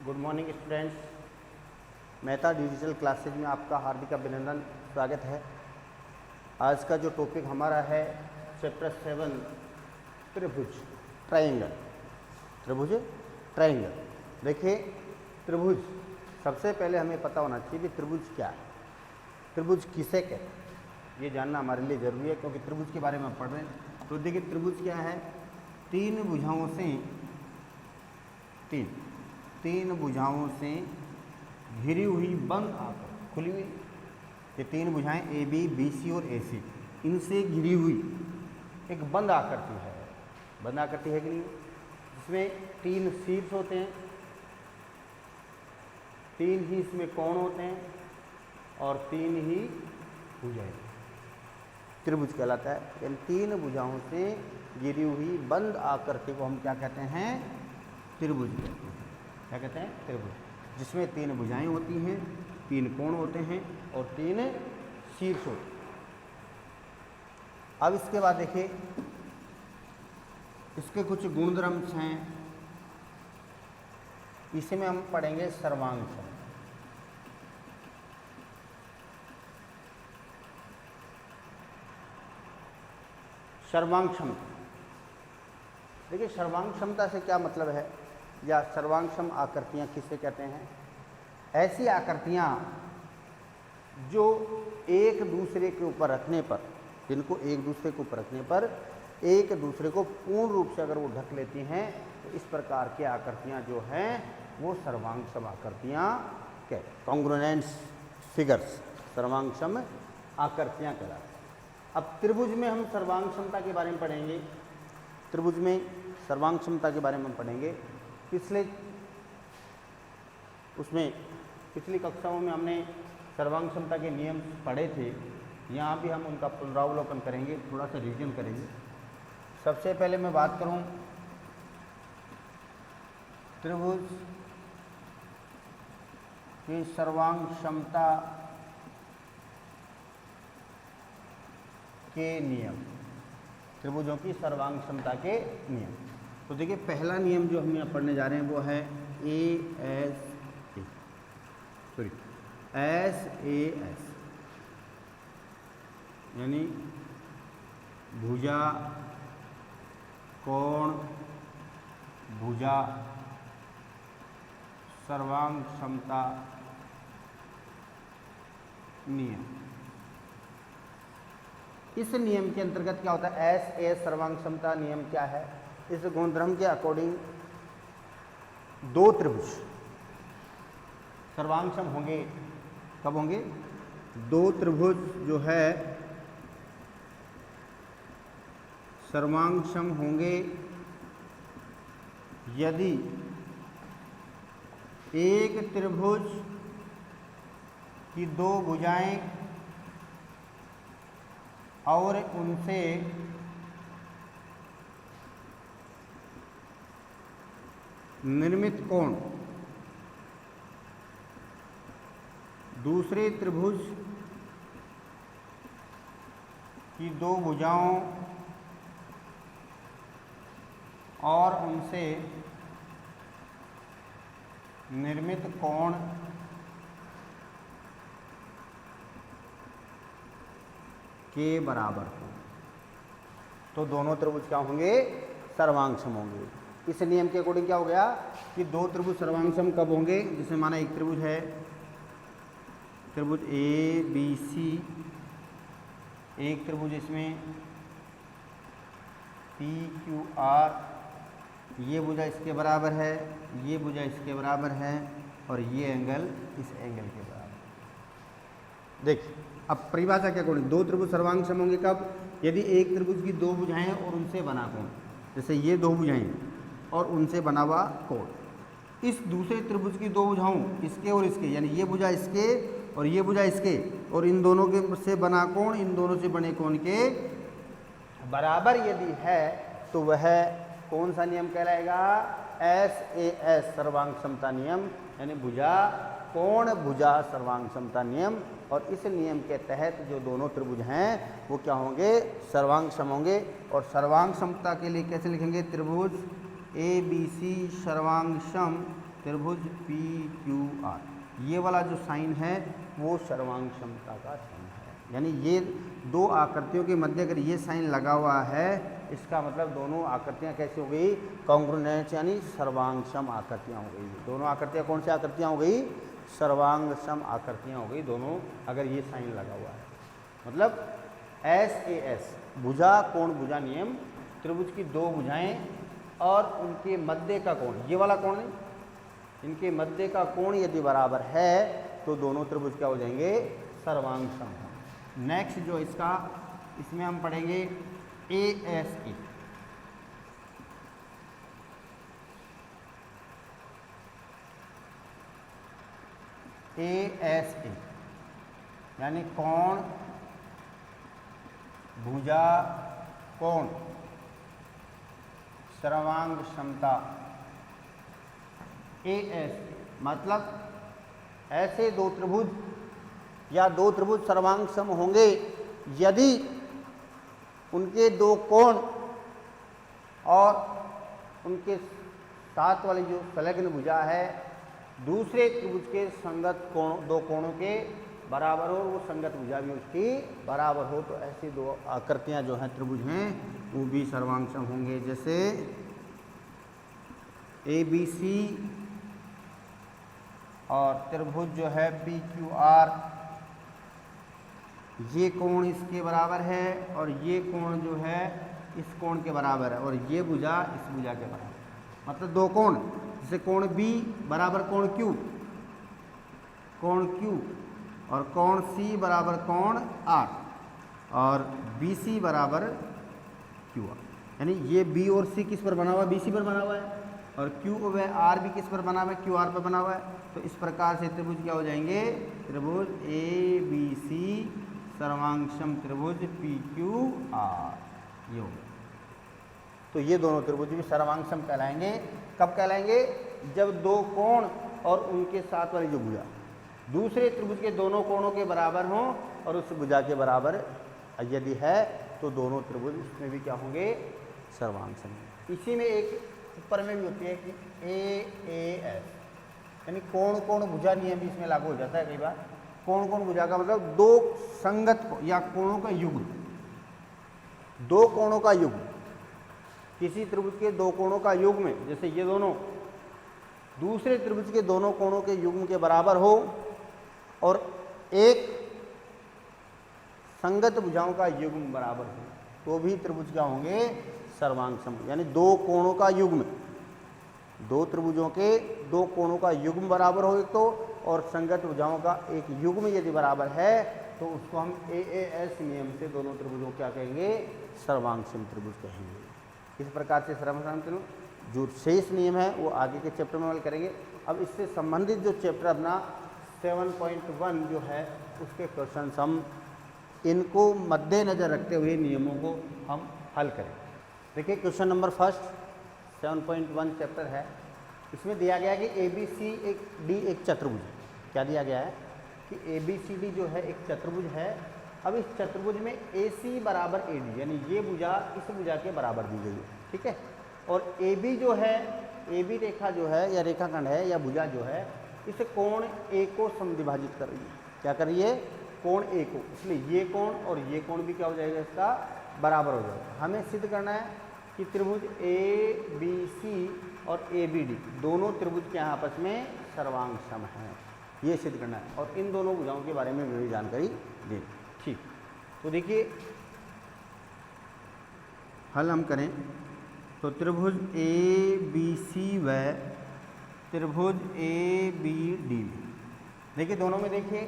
Good morning students, Mehta digital classes में आपका हार्दिक अभिनंदन, स्वागत है। आज का जो टॉपिक हमारा है चैप्टर 7 त्रिभुज ट्रायंगल। त्रिभुज ट्रायंगल। देखिए, त्रिभुज सबसे पहले हमें पता होना चाहिए कि त्रिभुज क्या है, त्रिभुज किसे कहते हैं, ये जानना हमारे लिए ज़रूरी है क्योंकि त्रिभुज के बारे में हम पढ़ रहे हैं। तो देखिए, त्रिभुज क्या है? तीन भुजाओं से घिरी हुई बंद आकर खुली हुई, ये तीन भुजाएं ए बी, बी सी और ए सी, इनसे घिरी हुई एक बंद आकृति है। बंद आकृति है कि नहीं? जिसमें तीन शीर्ष होते हैं, तीन ही इसमें कोण होते हैं और तीन ही भुजाएं। त्रिभुज कहलाता है। यानी तीन भुजाओं से घिरी हुई बंद आकृति को हम क्या कहते हैं? त्रिभुज कहते हैं। क्या कहते हैं? त्रिभुज, जिसमें तीन भुजाएं होती हैं, तीन कोण होते हैं और तीन शीर्ष होते हैं। अब इसके बाद देखिए, इसके कुछ गुणधर्म हैं, इसे में हम पढ़ेंगे सर्वांगसम। सर्वांग क्षमता। देखिए, सर्वांग क्षमता से क्या मतलब है, या सर्वांगसम आकृतियाँ किसे कहते हैं? ऐसी आकृतियाँ जो एक दूसरे के ऊपर रखने पर, जिनको एक दूसरे के ऊपर रखने पर एक दूसरे को पूर्ण रूप से अगर वो ढक लेती हैं, तो इस प्रकार की आकृतियाँ जो हैं वो सर्वांगसम आकृतियाँ कहते हैं। कॉन्ग्रुएंस फिगर्स सर्वांगसम आकृतियाँ कहलाती हैं। अब त्रिभुज में हम सर्वांगसमता के बारे में पढ़ेंगे। त्रिभुज में सर्वांगसमता के बारे में हम पढ़ेंगे। पिछली कक्षाओं में हमने सर्वांगसमता के नियम पढ़े थे। यहाँ भी हम उनका पुनरावलोकन करेंगे, थोड़ा सा रिवीजन करेंगे। सबसे पहले मैं बात करूँ त्रिभुज की सर्वांगसमता के नियम, त्रिभुजों की सर्वांगसमता के नियम। तो देखिए, पहला नियम जो हम यहाँ पढ़ने जा रहे हैं वो है SAS, यानी भुजा कोण भुजा सर्वांगसमता नियम। इस नियम के अंतर्गत क्या होता है? SAS सर्वांगसमता नियम क्या है? इस गुणधर्म के अकॉर्डिंग दो त्रिभुज सर्वांगसम होंगे। कब होंगे? दो त्रिभुज जो है सर्वांगसम होंगे यदि एक त्रिभुज की दो भुजाएं और उनसे निर्मित कोण दूसरे त्रिभुज की दो भुजाओं और उनसे निर्मित कोण के बराबर हो, तो दोनों त्रिभुज क्या होंगे? सर्वांगसम होंगे। इस नियम के अकॉर्डिंग क्या हो गया कि दो त्रिभुज सर्वांगसम कब होंगे? जिसमें माना एक त्रिभुज है, त्रिभुज ए बी सी, एक त्रिभुज इसमें पी क्यू आर, ये भुजा इसके बराबर है, ये भुजा इसके बराबर है और ये एंगल इस एंगल के बराबर। देखिए, अब परिभाषा के अकॉर्डिंग दो त्रिभुज सर्वांगसम होंगे कब? यदि एक त्रिभुज की दो भुजाएं और उनसे बना कोण, जैसे ये दो भुजाएं और उनसे बना हुआ कोण, इस दूसरे त्रिभुज की दो भुजाओं, इसके और इसके, यानी ये भुजा इसके और ये भुजा इसके, और इन दोनों के से बना कोण इन दोनों से बने कोण के बराबर यदि है, तो वह कौन सा नियम कहलाएगा? SAS सर्वांगसमता नियम, यानी भुजा कोण भुजा सर्वांगसमता नियम। और इस नियम के तहत जो दोनों त्रिभुज हैं वो क्या होंगे? सर्वांगसम होंगे। और सर्वांगसमता के लिए कैसे लिखेंगे? त्रिभुज ABC सर्वांगसम त्रिभुज पी क्यू आर, ये वाला जो साइन है वो सर्वांग समता का साइन है। यानी ये दो आकृतियों के मध्य अगर ये साइन लगा हुआ है, इसका मतलब दोनों आकृतियाँ कैसी हो गई, कॉन्ग्रुएंट यानी सर्वांग सम आकृतियाँ हो गई। दोनों आकृतियाँ कौन सी आकृतियाँ हो गई, सर्वांग सम आकृतियाँ हो गई दोनों, अगर ये साइन लगा हुआ है। मतलब SAS भुजा कोण भुजा नियम, त्रिभुज की दो भुजाएं और उनके मध्य का कोण, ये वाला कोण नहीं, इनके मध्य का कोण यदि बराबर है तो दोनों त्रिभुज क्या हो जाएंगे, सर्वांग सम। नेक्स्ट जो इसका, इसमें हम पढ़ेंगे ASA। ASA यानी कोण भुजा कोण सर्वांग समता। ASA मतलब ऐसे दो त्रिभुज या दो त्रिभुज सर्वांग सम होंगे यदि उनके दो कोण और उनके साथ वाली जो संलग्न भुजा है दूसरे त्रिभुज के संगत कोण, दो कोणों के बराबर हो, वो संगत भुजा भी उसकी बराबर हो, तो ऐसी दो आकृतियां जो हैं त्रिभुज हैं वो भी सर्वांग सम होंगे। जैसे ABC और त्रिभुज जो है PQR, ये कोण इसके बराबर है और ये कोण जो है इस कोण के बराबर है और ये भुजा इस भुजा के बराबर, मतलब दो कोण, जैसे कोण B बराबर कोण Q, कोण Q और कोण C बराबर कोण R और BC बराबर QR। यानी ये B और C किस पर बना हुआ है, BC पर बना हुआ है, और Q व R भी किस पर बना हुआ है, QR पर बना हुआ है। तो इस प्रकार से त्रिभुज क्या हो जाएंगे, त्रिभुज ABC सर्वांग सम त्रिभुज PQR, ये हो। तो ये दोनों त्रिभुज भी सर्वांग सम कहलाएंगे। कब कहलाएंगे, जब दो कोण और उनके साथ वाली जो भुजा दूसरे त्रिभुज के दोनों कोणों के बराबर हों और उस भुजा के बराबर यदि है तो दोनों त्रिभुज इसमें भी क्या होंगे, सर्वांग सम। इसी में एक ऊपर में भी होती है कि AAS यानी कोण कोण भुजा नियम भी इसमें लागू हो जाता है कई बार। कोण कोण भुजा का मतलब दो संगत या कोणों का युग्म, दो कोणों का युग्म, किसी त्रिभुज के दो कोणों का युग्म, जैसे ये दोनों दूसरे त्रिभुज के दोनों कोणों के युग्म के बराबर हो और एक संगत भुजाओं का युग्म बराबर हो, तो भी त्रिभुज क्या होंगे, सर्वांग सम। यानी दो कोणों का युग्म, दो त्रिभुजों के दो कोणों का युग्म बराबर हो एक तो, और संगत भुजाओं का एक युग्म यदि बराबर है तो उसको हम AAS नियम से दोनों त्रिभुजों क्या कहेंगे, सर्वांग सम त्रिभुज कहेंगे। इस प्रकार से सर्वांग सम त्रिभुज जो शेष नियम है वो आगे के चैप्टर में हल करेंगे। अब इससे संबंधित जो चैप्टर अपना 7.1 जो है उसके क्वेश्चन हम इनको मद्देनजर रखते हुए नियमों को हम हल करें। देखिए क्वेश्चन नंबर फर्स्ट 7.1 चैप्टर है, इसमें दिया गया है कि ABCD एक चतुर्भुज है। क्या दिया गया है कि ABCD जो है एक चतुर्भुज है। अब इस चतुर्भुज में AC बराबर AD यानी ये भुजा इस भुजा के बराबर दी गई है, ठीक है। और AB जो है, AB रेखा जो है या रेखाखंड है या भुजा जो है, इस कोण A को समद्विभाजित कर रही है। क्या कर रही है, कोण A को, इसलिए ये कोण और ये कोण भी क्या हो जाएगा, इसका बराबर हो जाएगा। हमें सिद्ध करना है कि त्रिभुज ABC और ABD दोनों त्रिभुज के यहाँ आपस में सर्वांग सम है, ये सिद्ध करना है। और इन दोनों भुजाओं के बारे में भी जानकारी दें, ठीक। तो देखिए हल हम करें तो त्रिभुज ABC व त्रिभुज ABD, देखिए दोनों में देखिए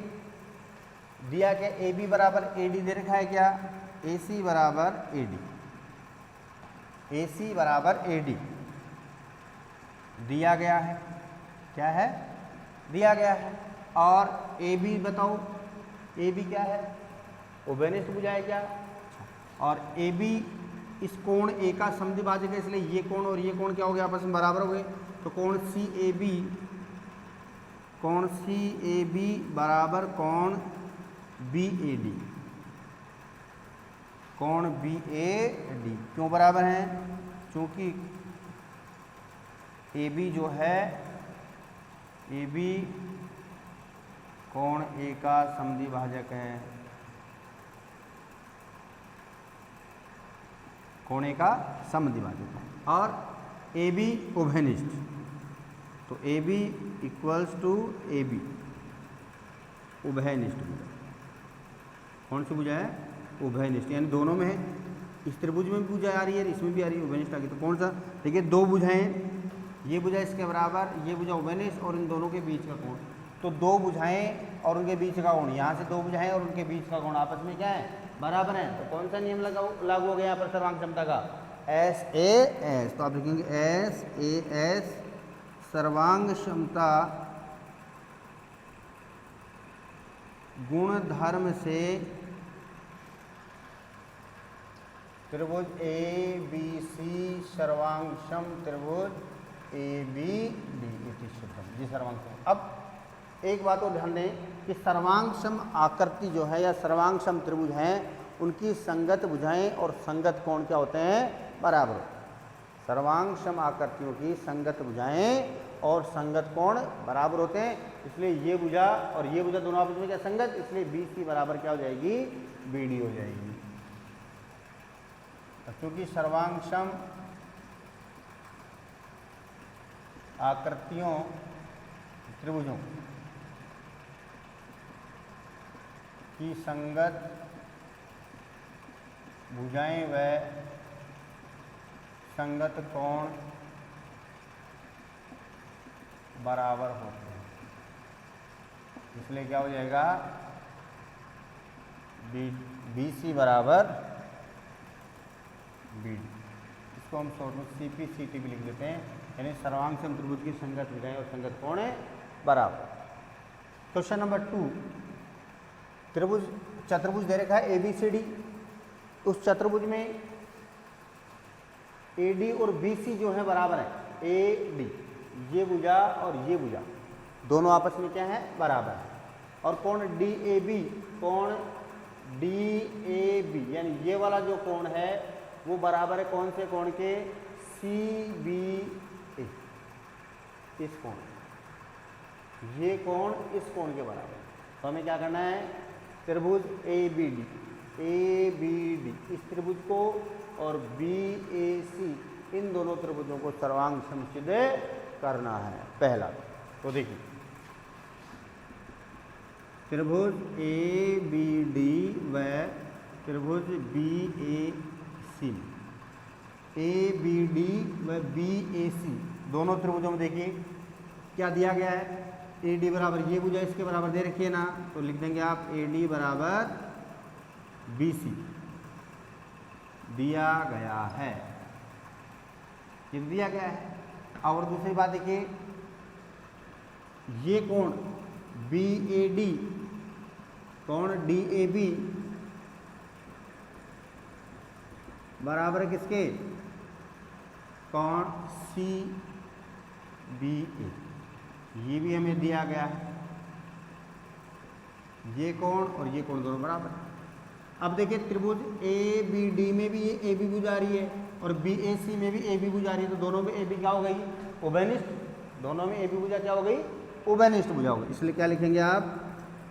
दिया क्या, AB बराबर AD दे रखा है, क्या AC बराबर AD, AC बराबर AD दिया गया है, क्या है, दिया गया है। और AB बताओ, AB क्या है, उभयनिष्ठ भुजा है क्या, और AB इस कोण A का समद्विभाजक है, इसलिए ये कोण और ये कोण क्या हो गया, आपस में बराबर हो गए। तो कोण CAB बराबर कोण BAD, कोण BAD क्यों बराबर हैं, क्योंकि AB जो है ए बी कोण ए का समद्विभाजक है, कोण ए का समद्विभाजक है, और ए बी उभयनिष्ठ, तो A B equals to A B उभयनिष्ठ भुजा। कौन सी भुजा है? उभयनिष्ठ, यानी दोनों में है, इस त्रिभुज में भी भुजा आ रही है, इसमें भी आ रही है, उभयनिष्ठ आ गई। तो कौन सा? देखिए दो भुजाएं, ये भुजा इसके बराबर, ये भुजा उभयनिष्ठ, और इन दोनों के बीच का कोण। तो दो भुजाएं और उनके बीच का कोण, यहाँ से दो भुजाएं और उनके बीच का कोण आपस में क्या है? बराबर है। तो कौन सा नियम लागू हो गया यहाँ पर सर्वांग क्षमता का? S A S. तो आप लिखेंगे एस ए एस सर्वांग क्षमता गुण धर्म से त्रिभुज ए बी सी सर्वांगसम त्रिभुज ए बी डी इति सिद्धम। जी सर्वांगसम। अब एक बात और ध्यान दें कि सर्वांगसम आकृति जो है या सर्वांगसम त्रिभुज हैं, उनकी संगत भुजाएं और संगत कोण क्या होते हैं? बराबर। सर्वांगसम आकृतियों की संगत भुजाएं और संगत कोण बराबर होते हैं, इसलिए ये भुजा और ये भुजा दोनों आपस में क्या? संगत, इसलिए बी सी बराबर क्या हो जाएगी? बी डी हो जाएगी। क्योंकि सर्वांगसम आकृतियों त्रिभुजों की संगत भुजाएं व संगत कोण बराबर होते हैं, इसलिए क्या हो जाएगा? बी सी बराबर बी डी। इसको हम शॉर्ट में सी पी सी टी भी लिख देते हैं, यानी सर्वांगसम त्रिभुज की संगत भुजाएं और संगत कोण है बराबर। क्वेश्चन नंबर 2, त्रिभुज चतुर्भुज दे रखा है ए बी सी डी। उस चतुर्भुज में ए डी और बी सी जो है बराबर है। ए डी, ये भुजा और ये भुजा दोनों आपस में क्या है? बराबर है। और कोण डी ए बी, कोण डी ए बी, यानी ये वाला जो कोण है वो बराबर है कौन से कोण के? सी बी ए, इस कोण, ये कोण इस कोण के बराबर है। तो हमें क्या करना है? त्रिभुज A B D, A B D इस त्रिभुज को और बी ए सी इन दोनों त्रिभुजों को सर्वांग समसिद्ध करना है पहला। तो देखिए त्रिभुज ए बी डी व त्रिभुज B A C, A B D व बी ए सी दोनों त्रिभुजों में देखिए क्या दिया गया है? ए डी बराबर ये भुजा इसके बराबर दे रखी है ना, तो लिख देंगे आप ए डी बराबर बी सी दिया गया है, ये दिया गया है। और दूसरी बात देखिए, ये कोण बी ए डी, कोण डी ए बी बराबर किसके? कोण सी बी ए, ये भी हमें दिया गया है। ये कोण और ये कोण दोनों बराबर है। अब देखिए त्रिभुज ए बी डी में भी ये ए बी भुजा आ रही है और बी ए सी में भी ए बी भुजा आ रही है, तो दोनों में ए बी क्या हो गई? उभयनिष्ठ। दोनों में ए बी भुजा क्या हो गई? उभयनिष्ठ भुजा हो गई। इसलिए क्या लिखेंगे आप?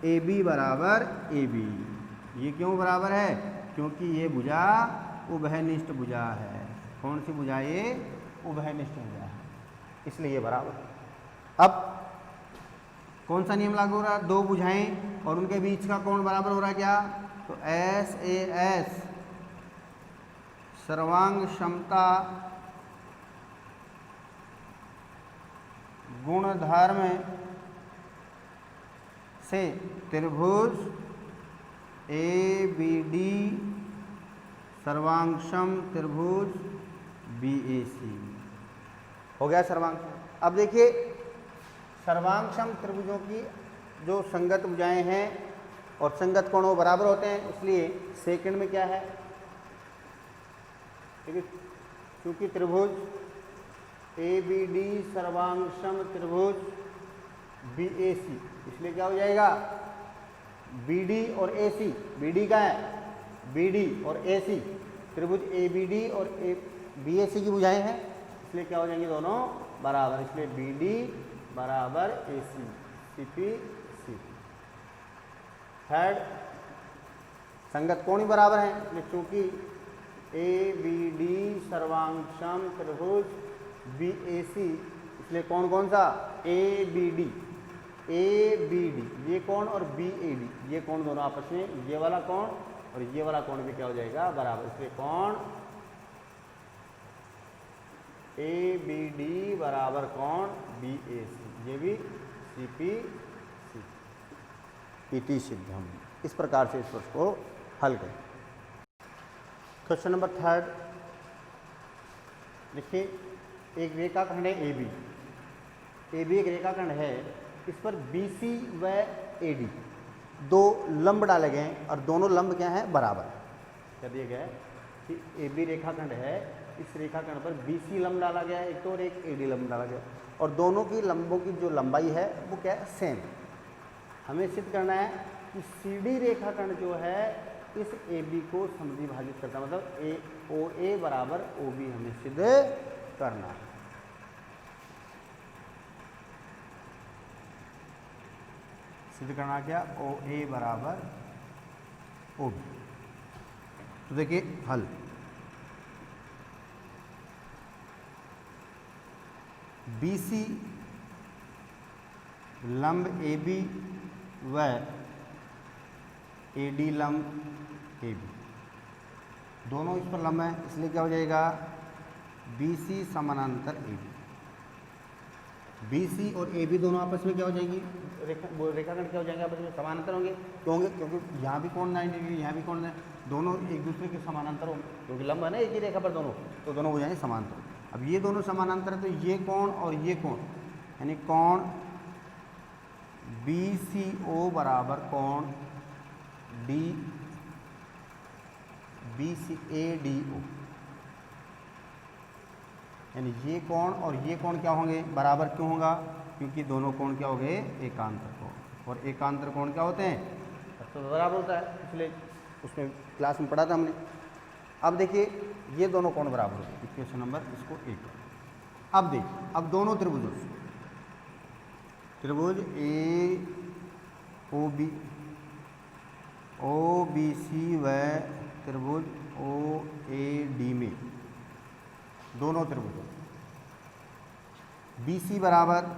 ए बी बराबर ए बी। ये क्यों बराबर है? क्योंकि ये भुजा उभयनिष्ठ भुजा है। कौन सी भुजा? ये उभयनिष्ठ भुजा है, इसलिए ये बराबर। अब कौन सा नियम लागू हो रहा है? दो भुजाएं और उनके बीच का कोण बराबर हो रहा है क्या? तो एस ए एस सर्वांग क्षमता गुणधर्म से त्रिभुज ए बी डी सर्वांगसम त्रिभुज बी ए सी हो गया सर्वांगसम। अब देखिए सर्वांगसम त्रिभुजों की जो संगत भुजाएं हैं और संगत कोण वो बराबर होते हैं, इसलिए सेकंड में क्या है? ठीक है, क्योंकि त्रिभुज ए बी डी सर्वांगसम त्रिभुज बी ए सी, इसलिए क्या हो जाएगा? बी डी और ए सी। बी डी का है? बी डी और ए सी, त्रिभुज ए बी डी और ए बी ए सी की भुजाएं हैं, इसलिए क्या हो जाएंगी? दोनों बराबर। इसलिए बी डी बराबर ए सी, सी पी सी। थर्ड, संगत कोण ही बराबर है, इसलिए चूंकि ए बी डी सर्वांगसम त्रिभुज बी ए सी, इसलिए कौन कौन सा, A B D, A B D ये कोण और बी ए डी ये कोण दोनों आपस में, ये वाला कोण और ये वाला कोण भी क्या हो जाएगा, बराबर। इसलिए कोण ए बी डी बराबर कोण बी ए सी, ये भी सी पी सी। इति सिद्धम। इस प्रकार से इस प्रश्न को हल करें। क्वेश्चन नंबर थर्ड, देखिए एक रेखाखंड है ए बी, ए बी एक रेखाखंड है, इस पर बी सी व ए डी दो लंब डाले गए हैं और दोनों लंब क्या हैं, बराबर। क्या दिया गया है कि ए बी रेखाखंड है, इस रेखाखंड पर बी सी लंब डाला गया है एक तो, और एक ए डी लंब डाला गया और दोनों की लंबों की जो लंबाई है वो क्या है, सेम। हमें सिद्ध करना है कि सी डी रेखाखंड जो है इस ए बी को समद्विभाजित करता है, मतलब ए ओ ए बराबर ओ बी हमें सिद्ध करना है। सिद्ध करना क्या, ओ ए बराबर ओ बी। तो देखिए हल, बी सी लंब ए बी व ए डी लंब ए बी दोनों इस पर लंब है, इसलिए क्या हो जाएगा, बी सी समानांतर ए बी। बी सी और ए बी दोनों आपस में क्या हो जाएंगी, रेखाखंड क्या हो जाएंगे, आपस में समानांतर होंगे। क्यों होंगे, क्योंकि यहाँ भी कोण 90 डिग्री, यहाँ भी कोण, दोनों एक दूसरे के समानांतर होंगे, क्योंकि लंब है ना एक ही रेखा पर दोनों, तो दोनों हो जाएंगे समानांतर। अब ये दोनों समानांतर है तो ये कोण और ये कोण, यानी कोण बी सी ओ बराबर कोण D B C A D O, यानी ये कोण और ये कोण क्या होंगे, बराबर क्यों होगा, क्योंकि दोनों कोण क्या हो गए, एकांतर कोण, और एकांतर कोण क्या होते हैं, तो बराबर होता है, इसलिए उसमें क्लास में पढ़ा था हमने। अब देखिए ये दोनों कोण बराबर होते हैं, इक्वेशन नंबर इसको एक। अब देखिए, अब दोनों त्रिभुजों से, त्रिभुज ए ओ बी सी व त्रिभुज ओ ए डी में दोनों त्रिभुजों बी सी बराबर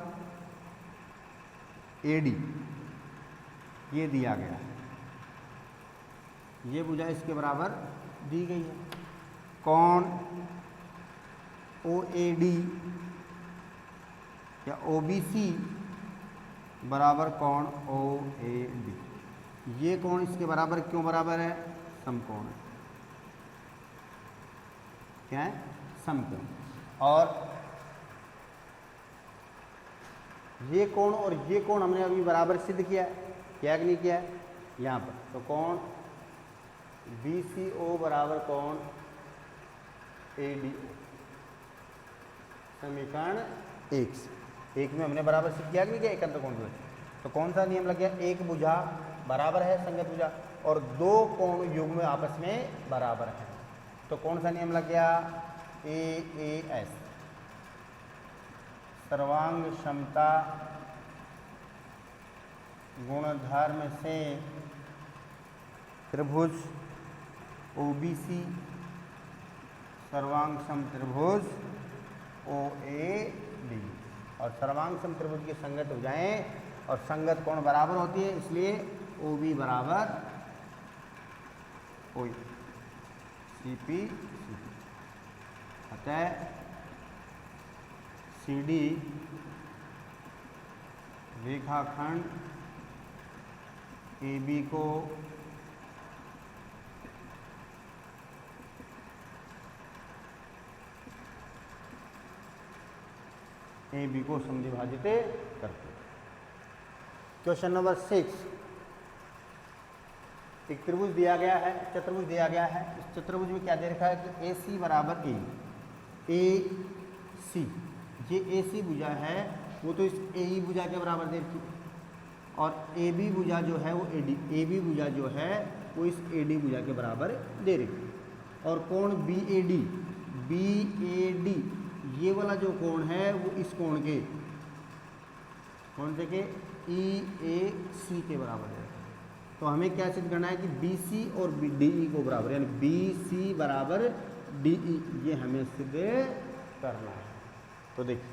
ए डी ये दिया गया है, ये भुजा इसके बराबर दी गई है। कोण ओ ए डी या ओ बी सी बराबर कोण ओ ए डी, ये कोण इसके बराबर क्यों बराबर है, समकोण है, क्या है, समकोण। और ये कोण और ये कोण हमने अभी बराबर सिद्ध किया कि नहीं किया है यहाँ पर, तो कोण बी सी ओ बराबर कोण ए डी, समीकरण एक में हमने बराबर सिद्ध किया कि नहीं किया, एकांतर कोण की। तो कौन सा नियम लग गया, एक भुजा बराबर है संगत भुजा और दो कोण युग्म आपस में बराबर है, तो कौन सा नियम लग गया, ए एस, सर्वांग क्षमता गुणधर्म से त्रिभुज ओ बी सी सर्वांगसम त्रिभुज ओ ए डी, और सर्वांगसम त्रिभुज की संगत हो जाए और संगत कोण बराबर होती है, इसलिए ओ बी बराबर ओ सी पी सी। अतः सी डी रेखाखंड ए बी को ए बी को समद्विभाजित करते। क्वेश्चन नंबर 6, एक त्रिभुज दिया गया है, चतुर्भुज दिया गया है। इस चतुर्भुज में क्या दे रखा है कि ए सी बराबर ए सी, ये ए सी भुजा है वो तो इस ए ई भुजा के बराबर दे रखी, और ए बी भुजा जो है वो ए बी भुजा जो है वो इस ए डी भुजा के बराबर दे रखी, और कोण बी ए डी ये वाला जो कोण है वो इस कोण के कौन से के, ई ए सी के बराबर है। तो हमें क्या सिद्ध करना है कि बी सी और डी ई को बराबर, यानी बी सी बराबर डी ई, ये हमें सिद्ध करना है। तो देखिए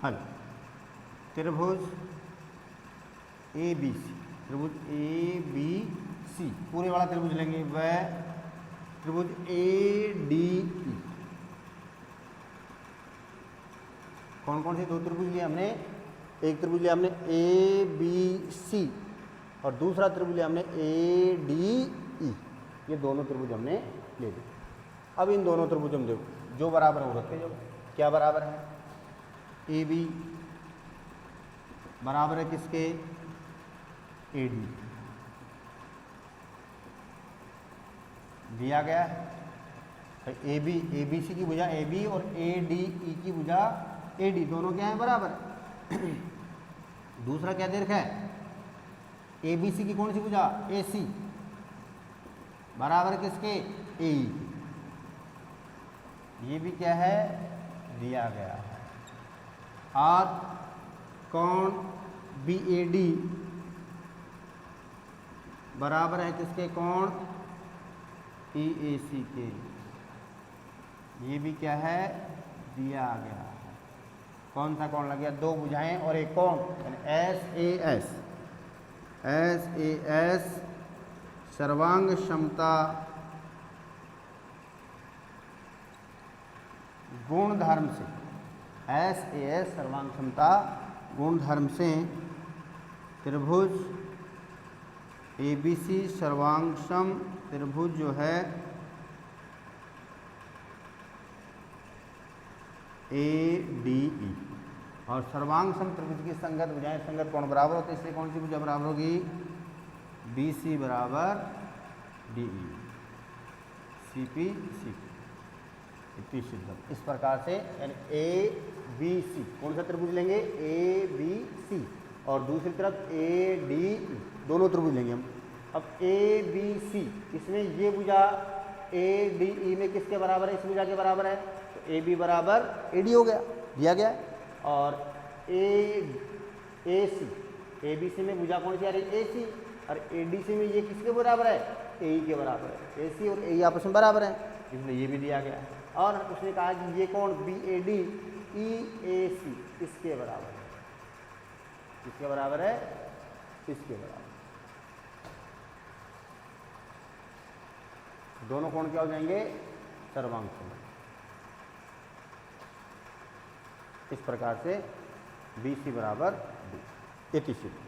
हल, त्रिभुज ए बी सी, त्रिभुज ए बी सी पूरे वाला त्रिभुज लेंगे, वह त्रिभुज ए डी ई। कौन कौन से दो त्रिभुज लिए हमने, एक त्रिभुज लिया हमने ए बी सी और दूसरा त्रिभुज लिया हमने ए डी ई, ये दोनों त्रिभुज हमने ले लिए। अब इन दोनों त्रिभुज हम देखो जो बराबर हो रखे, जो क्या बराबर है, ए बी बराबर है किसके, ए डी, दिया गया है। ए बी सी की भुजा ए बी और ए डी ई की भुजा ए डी, दोनों क्या है, बराबर। दूसरा क्या दे रखा है, ए बी सी की कौन सी भुजा, ए सी, बराबर किसके, ए ई। ये भी क्या है, दिया गया है। और कौन बी ए डी बराबर है किसके, कौन ई ए सी के, ये भी क्या है, दिया गया है। कौन सा कौन लग गया, दो भुजाएं और एक कौन, S A S, S A S सर्वांग क्षमता गुणधर्म से, एस ए एस सर्वांग क्षमता गुणधर्म से त्रिभुज ए बी सी सर्वांगसम त्रिभुज जो है ए डी ई, और सर्वांगसम त्रिभुज की संगत भुजाएं, संगत कोण बराबर होते, इसलिए कौन सी भुजा बराबर होगी, बी सी बराबर D E, C P C, इतनी सिद्ध। इस प्रकार से यानी ए बी सी, कौन सा त्रिभुज लेंगे, ए बी सी, और दूसरी तरफ ए डी ई, दोनों त्रिभुज लेंगे हम। अब ए बी सी, इसमें ये भुजा ए डी ई में किसके बराबर है, इस भुजा के बराबर है, तो ए बी बराबर ए डी हो गया, दिया गया। और ए सी, ए बी सी में भुजा कौन सी आ रही, ए सी, और ए डी सी में ये किसके बराबर है, ए ई के बराबर है, ए सी और ए ई आपस में बराबर है, इसलिए ये भी दिया गया। और उसने कहा कि ये कौन, बी ए डी ई ए सी, इसके बराबर है, किसके बराबर है, इसके बराबर। दोनों कोण क्या हो जाएंगे, सर्वांग कोण। इस प्रकार से बी सी बराबर डी, इति सिद्ध।